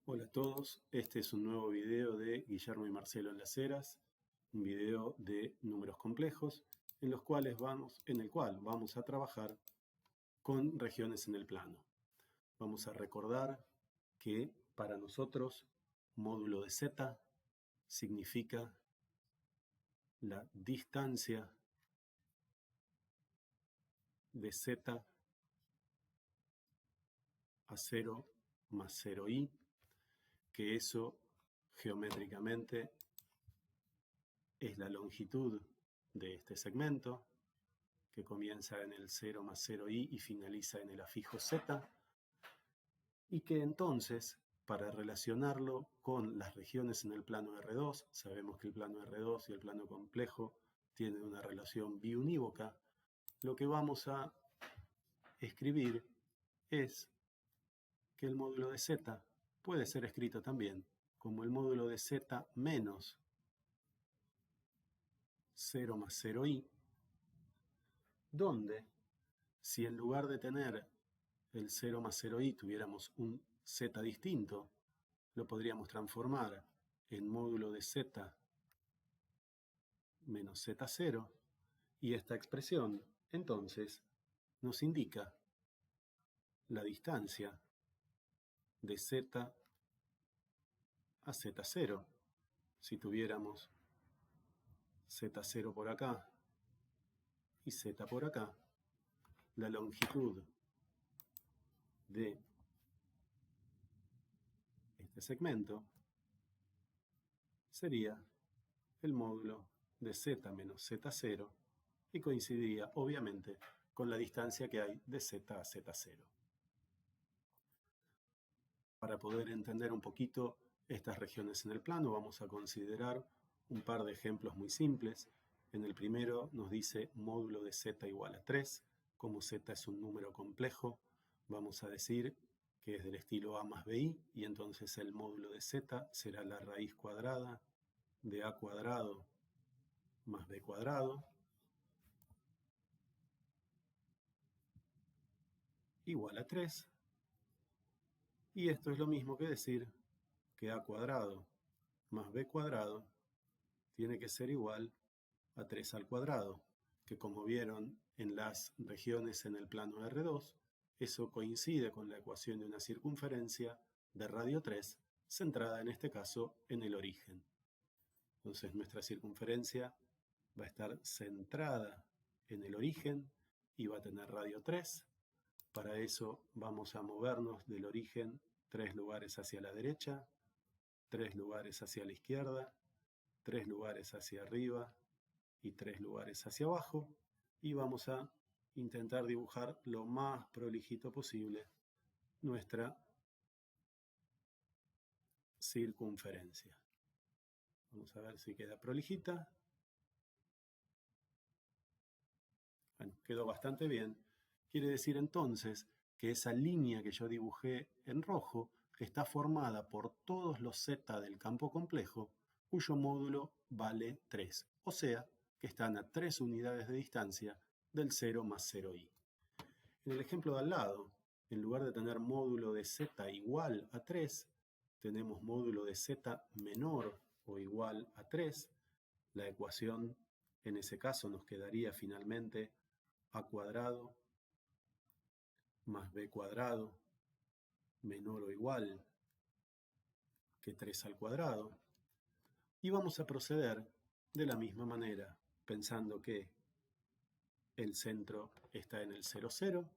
Hola a todos, este es un nuevo video de Guillermo y Marcelo en las Heras, un video de números complejos en el cual vamos a trabajar con regiones en el plano. Vamos a recordar que para nosotros módulo de z significa la distancia de z a 0 más 0i, que eso geométricamente es la longitud de este segmento, que comienza en el 0 más 0i y finaliza en el afijo z, y que entonces, para relacionarlo con las regiones en el plano R2, sabemos que el plano R2 y el plano complejo tienen una relación biunívoca, lo que vamos a escribir es que el módulo de z puede ser escrito también como el módulo de z menos 0 más 0i, donde si en lugar de tener el 0 más 0i tuviéramos un z distinto, lo podríamos transformar en módulo de z menos z0, y esta expresión entonces nos indica la distancia de z a z0. Si tuviéramos z0 por acá y z por acá, la longitud de este segmento sería el módulo de z menos z0 y coincidiría obviamente con la distancia que hay de z a z0. Para poder entender un poquito estas regiones en el plano, vamos a considerar un par de ejemplos muy simples. En el primero nos dice módulo de z igual a 3. Como z es un número complejo, vamos a decir que es del estilo a más bi, y entonces el módulo de z será la raíz cuadrada de a cuadrado más b cuadrado igual a 3. Y esto es lo mismo que decir que a cuadrado más b cuadrado tiene que ser igual a 3 al cuadrado, que como vieron en las regiones en el plano R2, eso coincide con la ecuación de una circunferencia de radio 3, centrada en este caso en el origen. Entonces nuestra circunferencia va a estar centrada en el origen y va a tener radio 3. Para eso vamos a movernos del origen 3 lugares hacia la derecha, 3 lugares hacia la izquierda, 3 lugares hacia arriba y 3 lugares hacia abajo, y vamos a intentar dibujar lo más prolijito posible nuestra circunferencia. Vamos a ver si queda prolijita. Bueno, quedó bastante bien. Quiere decir entonces que esa línea que yo dibujé en rojo está formada por todos los z del campo complejo, cuyo módulo vale 3, o sea que están a 3 unidades de distancia del 0 más 0i. En el ejemplo de al lado, en lugar de tener módulo de z igual a 3, tenemos módulo de z menor o igual a 3. La ecuación en ese caso nos quedaría finalmente a cuadrado más b cuadrado menor o igual que 3 al cuadrado. Y vamos a proceder de la misma manera, pensando que el centro está en el 0, 0,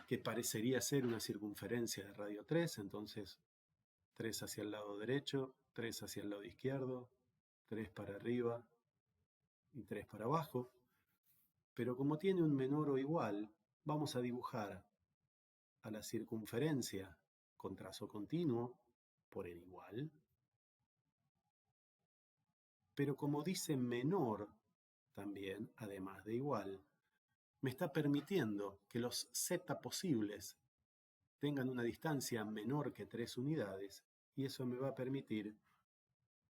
que parecería ser una circunferencia de radio 3, entonces 3 hacia el lado derecho, 3 hacia el lado izquierdo, 3 para arriba y 3 para abajo. Pero como tiene un menor o igual, vamos a dibujar a la circunferencia con trazo continuo por el igual. Pero como dice menor también, además de igual, me está permitiendo que los z posibles tengan una distancia menor que 3 unidades, y eso me va a permitir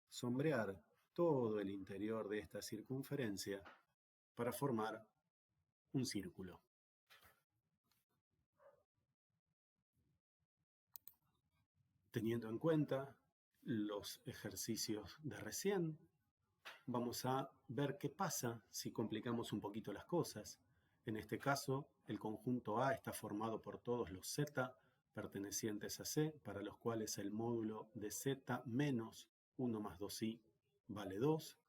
sombrear todo el interior de esta circunferencia para formar un círculo. Teniendo en cuenta los ejercicios de recién, vamos a ver qué pasa si complicamos un poquito las cosas. En este caso, el conjunto A está formado por todos los Z pertenecientes a C, para los cuales el módulo de Z menos 1 más 2i vale 2.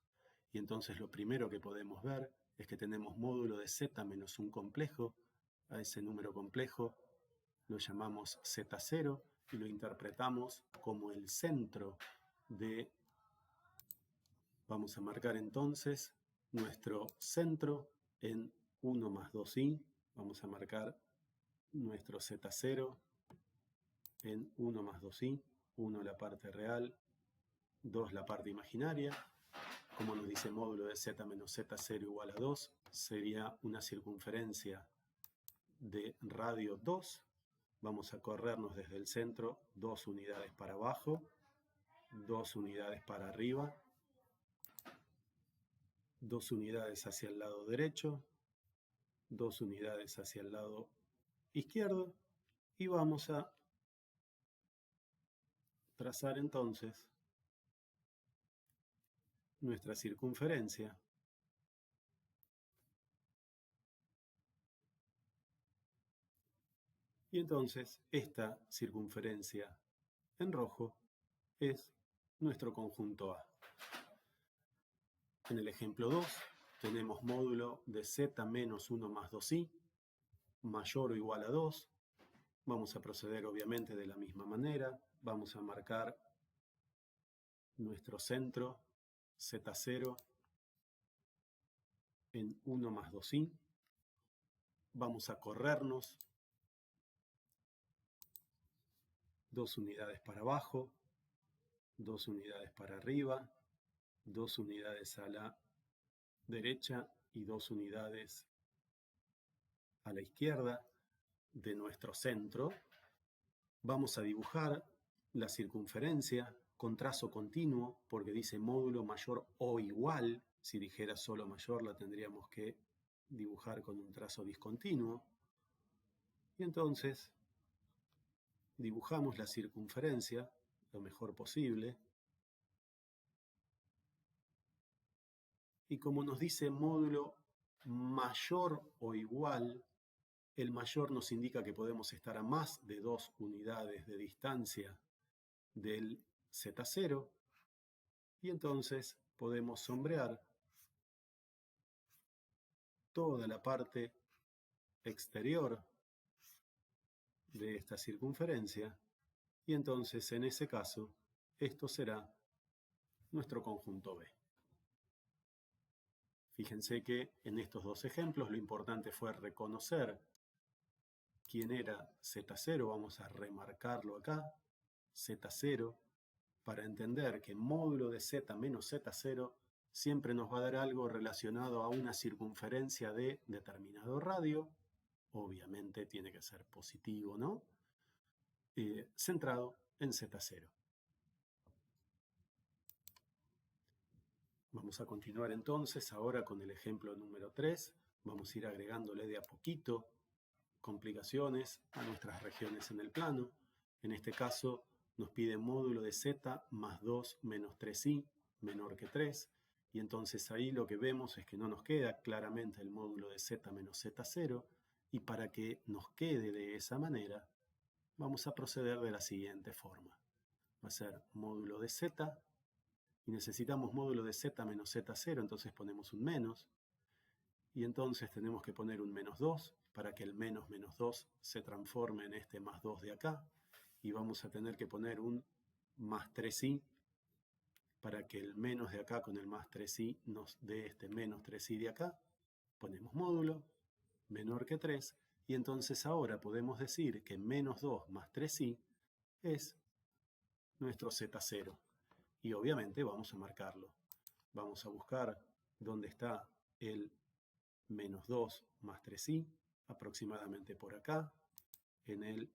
Y entonces lo primero que podemos ver es que tenemos módulo de Z menos un complejo. A ese número complejo lo llamamos Z0 y lo interpretamos como el centro de... Vamos a marcar entonces nuestro centro en 1 más 2i. Vamos a marcar nuestro Z0 en 1 más 2i. 1 la parte real, 2 la parte imaginaria. Como nos dice módulo de Z menos Z0 igual a 2, sería una circunferencia de radio 2. Vamos a corrernos desde el centro 2 unidades para abajo, 2 unidades para arriba, 2 unidades hacia el lado derecho, 2 unidades hacia el lado izquierdo y vamos a trazar entonces nuestra circunferencia. Y entonces esta circunferencia en rojo es nuestro conjunto A. En el ejemplo 2 tenemos módulo de Z menos 1 más 2i mayor o igual a 2. Vamos a proceder obviamente de la misma manera. Vamos a marcar nuestro centro Z0 en 1 más 2i. Vamos a corrernos 2 unidades para abajo, 2 unidades para arriba, 2 unidades a la derecha y 2 unidades a la izquierda de nuestro centro. Vamos a dibujar la circunferencia con trazo continuo, porque dice módulo mayor o igual. Si dijera solo mayor, la tendríamos que dibujar con un trazo discontinuo. Y entonces dibujamos la circunferencia lo mejor posible. Y como nos dice módulo mayor o igual, el mayor nos indica que podemos estar a más de 2 unidades de distancia del Z0 y entonces podemos sombrear toda la parte exterior de esta circunferencia y entonces en ese caso esto será nuestro conjunto B. Fíjense que en estos dos ejemplos lo importante fue reconocer quién era Z0, vamos a remarcarlo acá, Z0, para entender que módulo de Z menos Z0 siempre nos va a dar algo relacionado a una circunferencia de determinado radio, obviamente tiene que ser positivo, ¿no? Centrado en Z0. Vamos a continuar entonces ahora con el ejemplo número 3. Vamos a ir agregándole de a poquito complicaciones a nuestras regiones en el plano. En este caso nos pide módulo de Z más 2 menos 3i menor que 3. Y entonces ahí lo que vemos es que no nos queda claramente el módulo de Z menos Z0. Y para que nos quede de esa manera, vamos a proceder de la siguiente forma. Va a ser módulo de Z, y necesitamos módulo de Z menos Z0, entonces ponemos un menos. Y entonces tenemos que poner un menos 2 para que el menos menos 2 se transforme en este más 2 de acá. Y vamos a tener que poner un más 3i para que el menos de acá con el más 3i nos dé este menos 3i de acá. Ponemos módulo, menor que 3, y entonces ahora podemos decir que menos 2 más 3i es nuestro Z0. Y obviamente vamos a marcarlo. Vamos a buscar dónde está el menos 2 más 3i, aproximadamente por acá, en el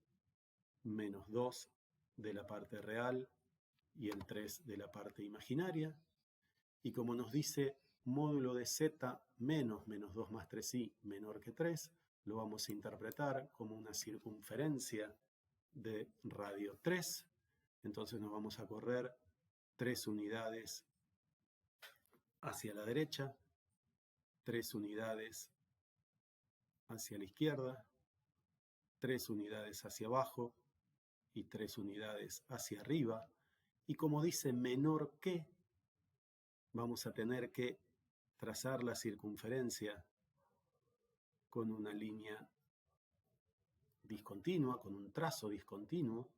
menos 2 de la parte real y el 3 de la parte imaginaria. Y como nos dice módulo de Z menos menos 2 más 3i menor que 3, lo vamos a interpretar como una circunferencia de radio 3. Entonces nos vamos a correr 3 unidades hacia la derecha, 3 unidades hacia la izquierda, 3 unidades hacia abajo y 3 unidades hacia arriba. Y como dice menor que, vamos a tener que trazar la circunferencia con una línea discontinua, con un trazo discontinuo.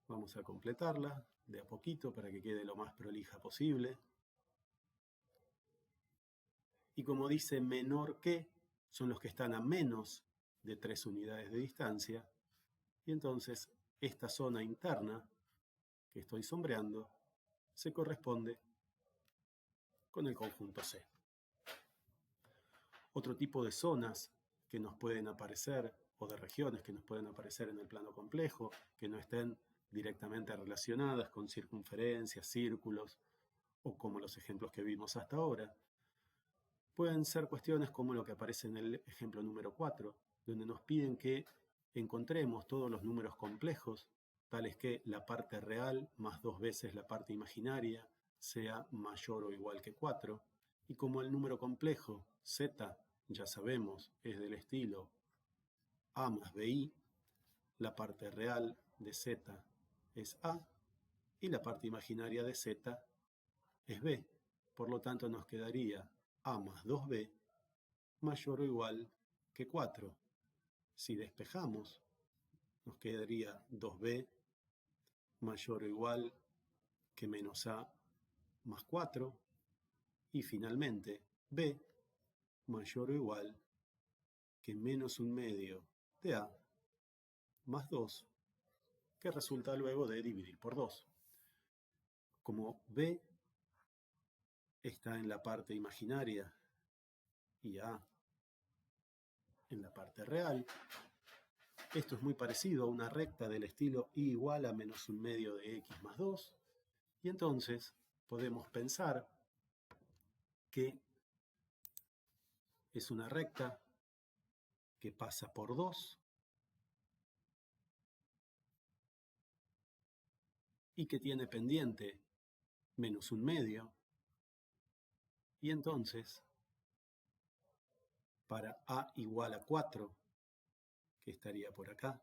Vamos a completarla de a poquito para que quede lo más prolija posible. Y como dice menor que, son los que están a menos de 3 unidades de distancia. Y entonces esta zona interna que estoy sombreando se corresponde con el conjunto C. Otro tipo de zonas que nos pueden aparecer, o de regiones que nos pueden aparecer en el plano complejo, que no estén directamente relacionadas con circunferencias, círculos, o como los ejemplos que vimos hasta ahora, pueden ser cuestiones como lo que aparece en el ejemplo número 4, donde nos piden que encontremos todos los números complejos, tales que la parte real más 2 veces la parte imaginaria sea mayor o igual que 4, y como el número complejo, z, ya sabemos, es del estilo a más bi, la parte real de z es a, y la parte imaginaria de z es b. Por lo tanto, nos quedaría a más 2b mayor o igual que 4. Si despejamos, nos quedaría 2b mayor o igual que menos a más 4. Y finalmente, b mayor o igual que menos 1/2 de a más 2, que resulta luego de dividir por 2. Como b está en la parte imaginaria y a en la parte real, esto es muy parecido a una recta del estilo y igual a menos 1/2 de x más 2, y entonces podemos pensar que es una recta que pasa por 2 y que tiene pendiente menos 1/2, y entonces para a igual a 4, que estaría por acá,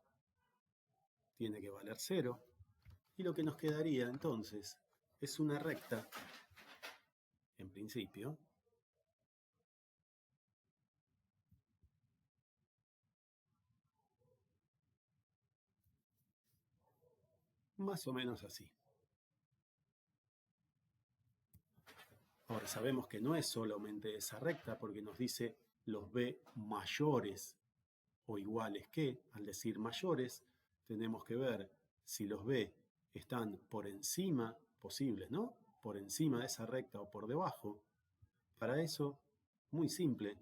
tiene que valer 0, y lo que nos quedaría entonces es una recta, en principio, más o menos así. Ahora sabemos que no es solamente esa recta porque nos dice los b mayores o iguales que. Al decir mayores, tenemos que ver si los b están por encima, posibles, ¿no? Por encima de esa recta o por debajo. Para eso, muy simple,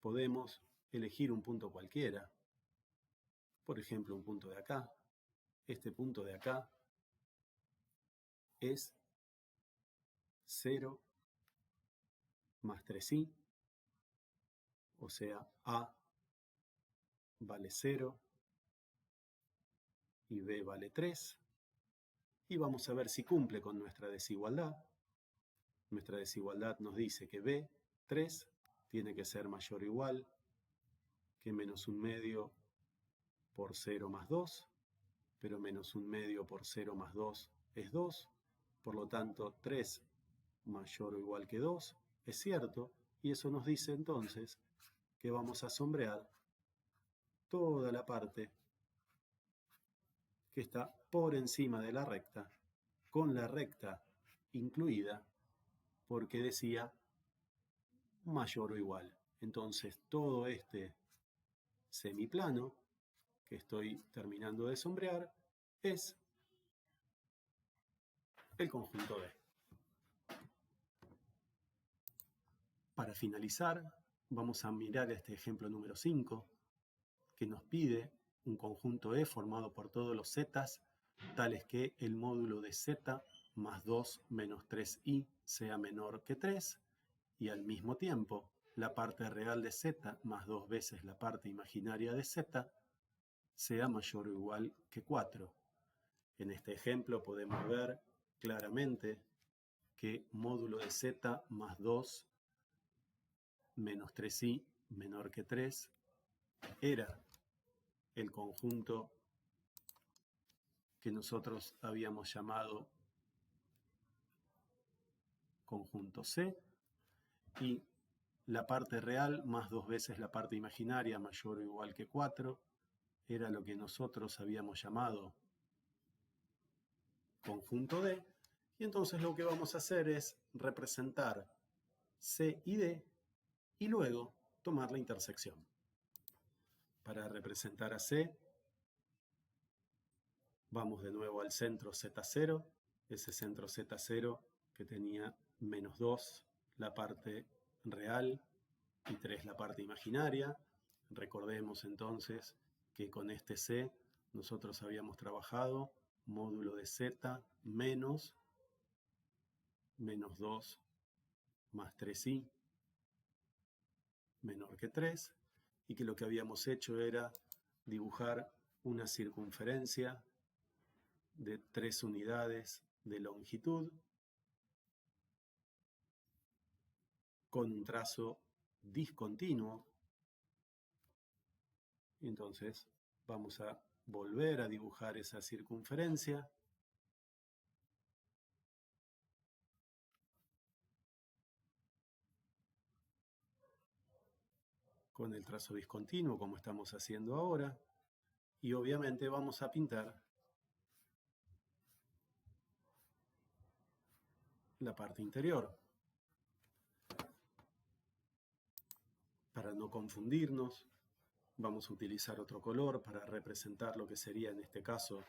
podemos elegir un punto cualquiera. Por ejemplo, un punto de acá. Este punto de acá es 0 más 3i, o sea, a vale 0 y b vale 3. Y vamos a ver si cumple con nuestra desigualdad. Nuestra desigualdad nos dice que b, 3, tiene que ser mayor o igual que menos 1/2 por 0 más 2, pero menos 1/2 por 0 más 2 es 2, por lo tanto 3 mayor o igual que 2 es cierto, y eso nos dice entonces que vamos a sombrear toda la parte que está por encima de la recta, con la recta incluida, porque decía mayor o igual. Entonces todo este semiplano que estoy terminando de sombrear es el conjunto D. Para finalizar, vamos a mirar este ejemplo número 5, que nos pide un conjunto E formado por todos los zetas, tales que el módulo de z más 2 menos 3i sea menor que 3, y al mismo tiempo la parte real de z más 2 veces la parte imaginaria de z sea mayor o igual que 4. En este ejemplo podemos ver claramente que módulo de z más 2 menos 3i menor que 3 era el conjunto que nosotros habíamos llamado conjunto C, y la parte real más 2 veces la parte imaginaria mayor o igual que 4 era lo que nosotros habíamos llamado conjunto D, y entonces lo que vamos a hacer es representar C y D y luego tomar la intersección. Para representar a C, vamos de nuevo al centro Z0, ese centro Z0 que tenía menos 2 la parte real y 3 la parte imaginaria. Recordemos entonces que con este C nosotros habíamos trabajado módulo de Z menos 2 más 3i menor que 3, y que lo que habíamos hecho era dibujar una circunferencia de 3 unidades de longitud con un trazo discontinuo. Entonces vamos a volver a dibujar esa circunferencia. Con el trazo discontinuo como estamos haciendo ahora, y obviamente vamos a pintar la parte interior. Para no confundirnos, vamos a utilizar otro color para representar lo que sería en este caso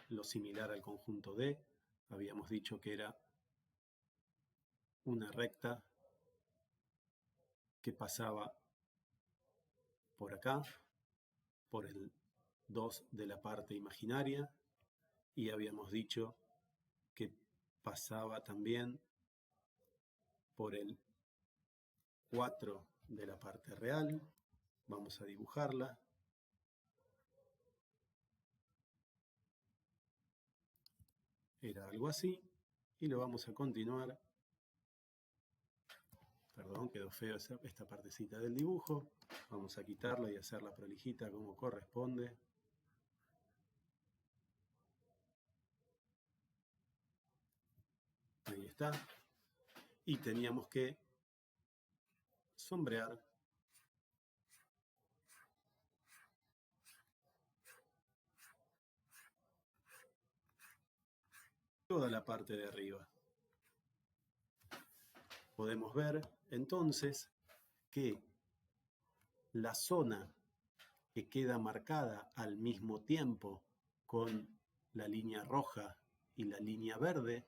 lo similar al conjunto D. Habíamos dicho que era una recta que pasaba por acá, por el 2 de la parte imaginaria, y habíamos dicho que pasaba también por el 4 de la parte real. Vamos a dibujarla. Era algo así, y lo vamos a continuar. Perdón, quedó feo esta partecita del dibujo. Vamos a quitarla y hacerla prolijita como corresponde. Ahí está. Y teníamos que sombrear toda la parte de arriba. Podemos ver entonces que la zona que queda marcada al mismo tiempo con la línea roja y la línea verde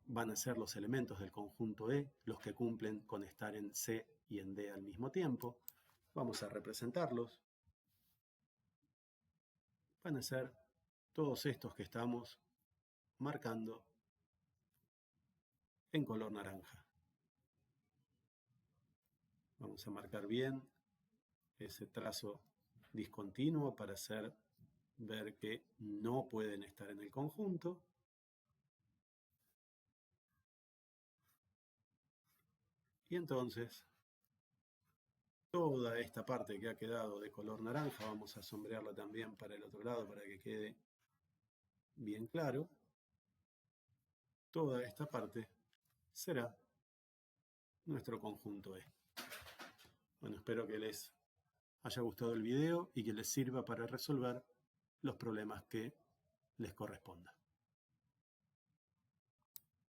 van a ser los elementos del conjunto E, los que cumplen con estar en C y en D al mismo tiempo. Vamos a representarlos. Van a ser todos estos que estamos marcando en color naranja. Vamos a marcar bien ese trazo discontinuo para hacer ver que no pueden estar en el conjunto. Y entonces, toda esta parte que ha quedado de color naranja, vamos a sombrearla también para el otro lado para que quede bien claro. Toda esta parte será nuestro conjunto E. Bueno, espero que les haya gustado el video y que les sirva para resolver los problemas que les corresponda.